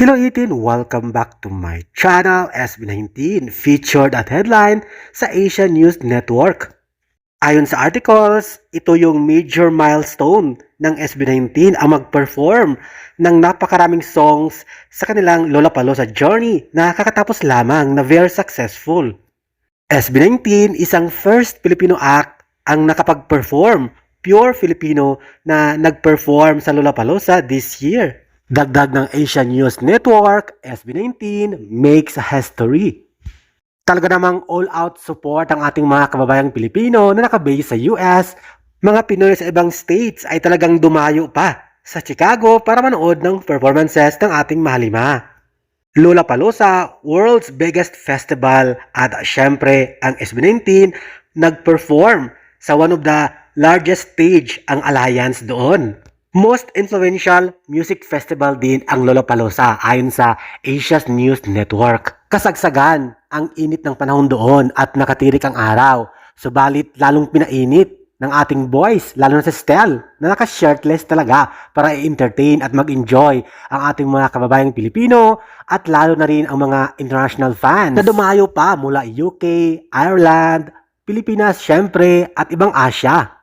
Hello Itin! Welcome back to my channel SB19 featured at headline sa Asia News Network. Ayon sa articles, ito yung major milestone ng SB19 ang mag-perform ng napakaraming songs sa kanilang Lollapalooza journey na kakatapos lamang na very successful. SB19 isang first Filipino act ang nakapag-perform pure Filipino na nag-perform sa Lollapalooza this year. Dagdag ng Asian News Network, SB19 makes a history. Talaga namang all-out support ang ating mga kababayang Pilipino na nakabase sa US. Mga Pinoy sa ibang states ay talagang dumayo pa sa Chicago para manood ng performances ng ating mahalima. Lollapalooza, world's biggest festival, at syempre ang SB19 nag-perform sa one of the largest stage ang Alliance doon. Most influential music festival din ang Lollapalooza ayon sa Asia's News Network. Kasagsagan ang init ng panahon doon at nakatirik ang araw. Subalit lalong pinainit ng ating boys, lalo na si Stel, na naka-shirtless talaga para i-entertain at mag-enjoy ang ating mga kababayang Pilipino at lalo na rin ang mga international fans na dumayo pa mula UK, Ireland, Pilipinas syempre at ibang Asia.